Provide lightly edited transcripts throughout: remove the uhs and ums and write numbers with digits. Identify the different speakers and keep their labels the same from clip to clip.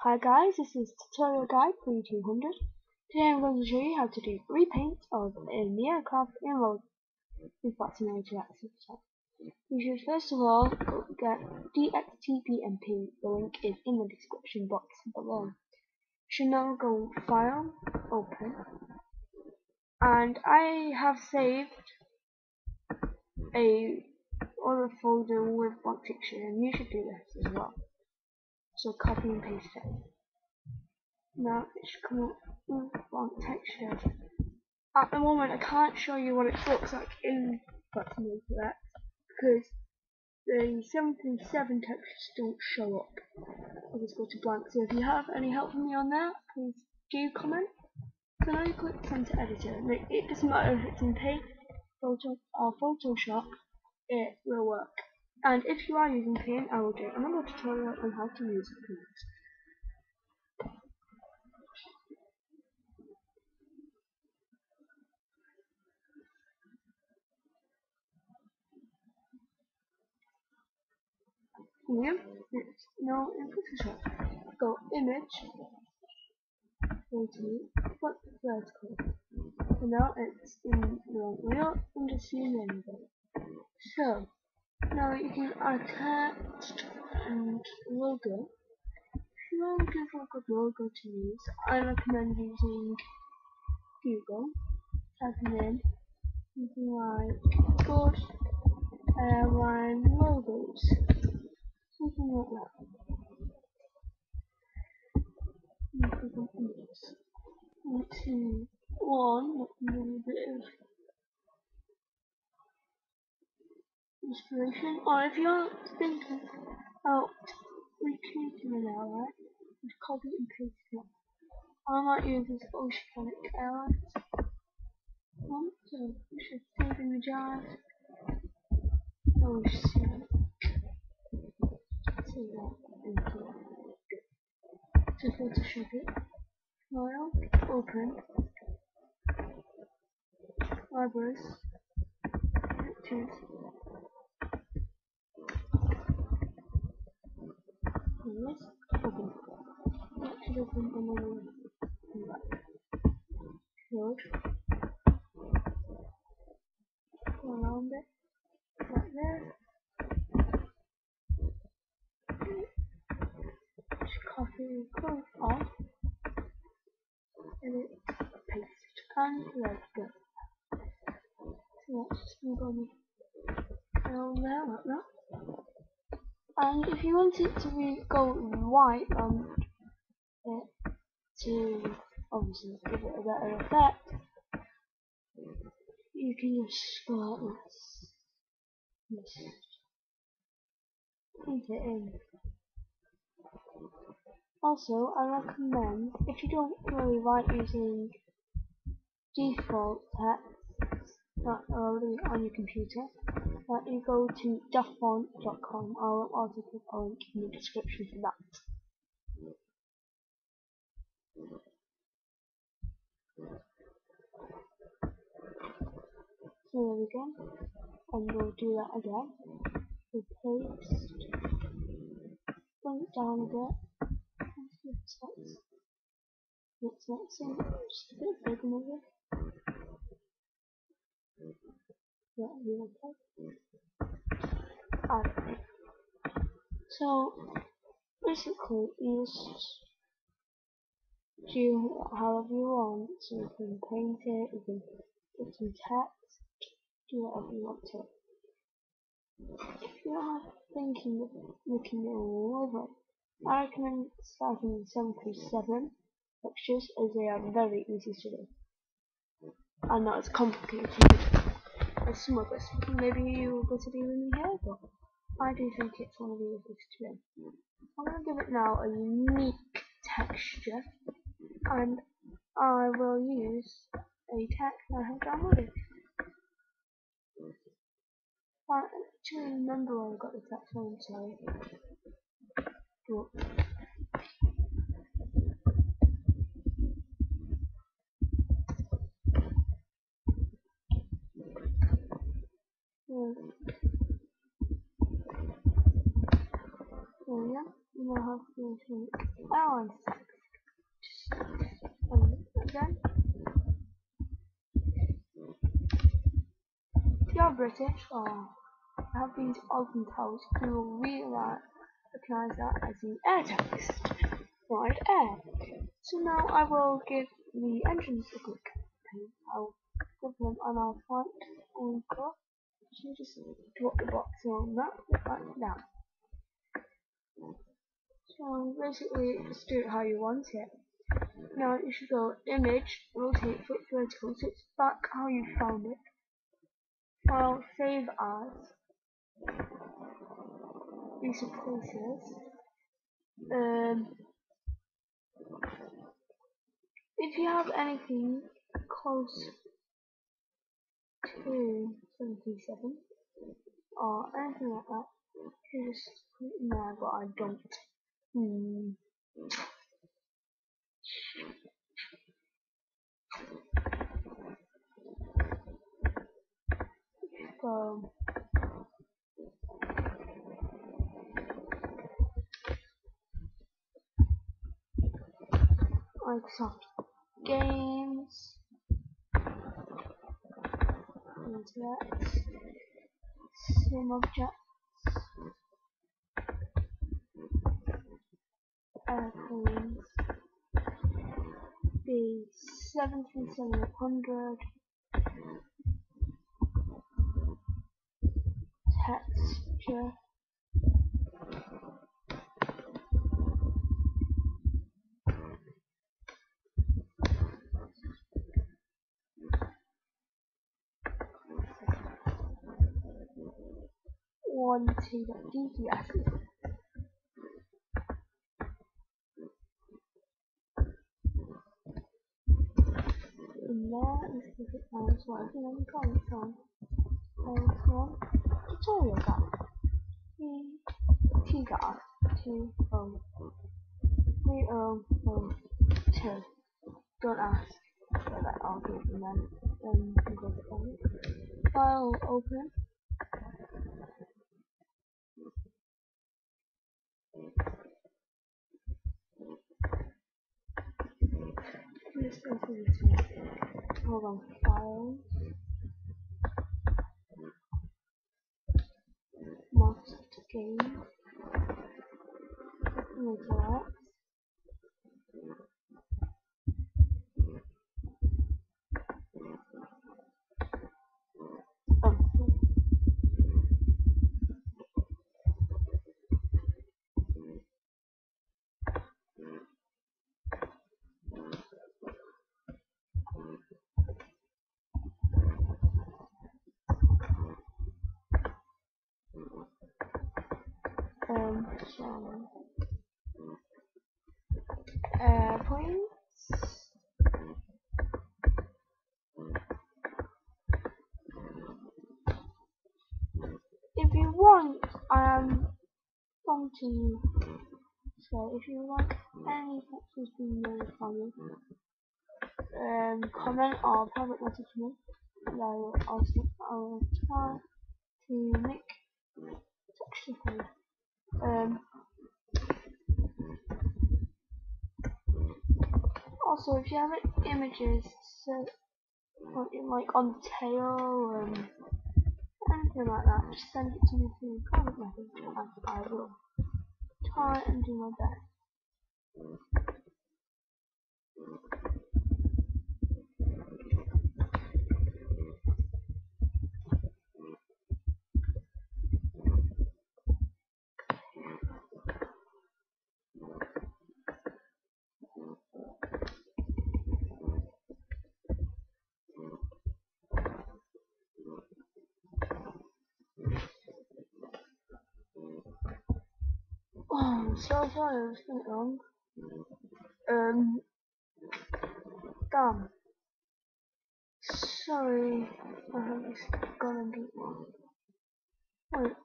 Speaker 1: Hi guys, this is Tutorial Guide 3200. Today I'm going to show you how to do repaint in the aircraft in Repaint Aircraft. You should first of all get DXTBmp. The link is in the description box below. You should now go File, Open, and I have saved a other folder with blank texture, and you should do this as well. So copy and paste it. Now it should come up with blank texture. At the moment I can't show you what it looks like in Repaint Aircraft because the 737 textures don't show up. I'll just go to blank. So if you have any help from me on that, please do comment. So now you click send to editor. It doesn't matter if it's in Paint, Photo or Photoshop, it will work. And if you are using Paint, I will do another tutorial on how to use Paint. Here, it's now in Photoshop. Go Image, go to Flip Vertical. So now it's in the real under scene angle. So now you can add text and logo. If you are looking for a good logo to use, I recommend using Google, typing in something like good airline logos, something like that. You click on images. To one that can give you a bit of inspiration, or if you're thinking about recreating an airline, just copy and paste it. I might use this Oceanic Airlines one, so you should save in the jars. Oceanic. See that into it. To Photoshop it. File, open, libraries, pictures, this, open. That should open and then we'll come back. Load, go around it, like there. Just copy, close off, edit, paste, and let's go. So let's just move on down there like that. And if you want it to go white on it to obviously give it a better effect, you can just go like this. Just paint it in. Also, I recommend, if you don't really like using default text that are already on your computer, that you go to dafont.com. I'll also put a link in the description for that. So there we go, and we'll do that again. We'll paste, bring it down a bit, let's see, just a bit bigger maybe. Yeah, you okay? So basically, you just do however you want. So you can paint it, you can put some text, do whatever you want to. If you're thinking of making it all over, I recommend starting with 737 textures, as they are very easy to do and not as complicated as some others. Maybe you will go to do in here, but I do think it's one of the easiest to do. I'm going to give it now a unique texture, and I will use a text I have downloaded. I actually remember where I got the text from, sorry. But so yeah, you know how to make airline text. Again, if you're British or have these open towels, you will recognize that as the air text. Right air. So now I will give the engines a quick paint. I'll give them an I'll find on car. So just drop the box on that, like that. So basically just do it how you want it. Now you should go image, rotate, flip vertical, so it's back how you found it. File, save as, recent places. If you have anything close to 77 or anything like that, you just put it in there, but I don't. So Microsoft Games, Interact, Sim Objects, Airplanes, the 73700, Texture, DTS. In there is the as well. I think I'm going to on tutorial guide. T guide 3002. Don't ask for that. I'll do it and then you can go to file open. Just open this one. Hold on, files, Microsoft Games, Interact. So airplanes. If you want, I am going to say if you want any pictures being made from you, comment or private message me. I'll try to make texture for you. Also, if you have images, so like on the tail, anything like that, just send it to me through private message, and I will try and do my best. Oh, I'm so sorry, I was doing it wrong. Damn. Sorry, I have just gone and do it wrong. Wait.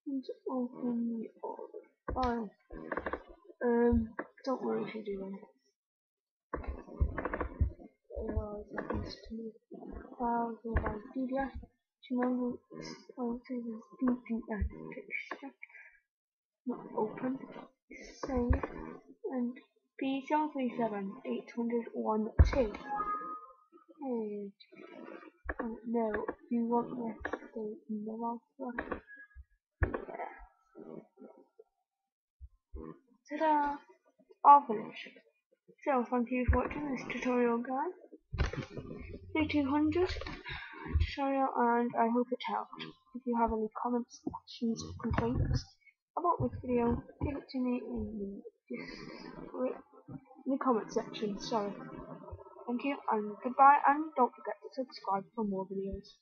Speaker 1: Let's open the order file. Don't worry if you do anything. It always happens to me. Files or by PDF. Remember, oh, this is DXTBmp texture. Not open. Save. And P737812. And no, you want this to in the last one. Yeah. Ta-da! All finished. So thank you for watching this tutorial guide. 3200 tutorial, and I hope it helped. If you have any comments, questions, or complaints about this video, give it to me in the comment section. Sorry. Thank you and goodbye, and don't forget to subscribe for more videos.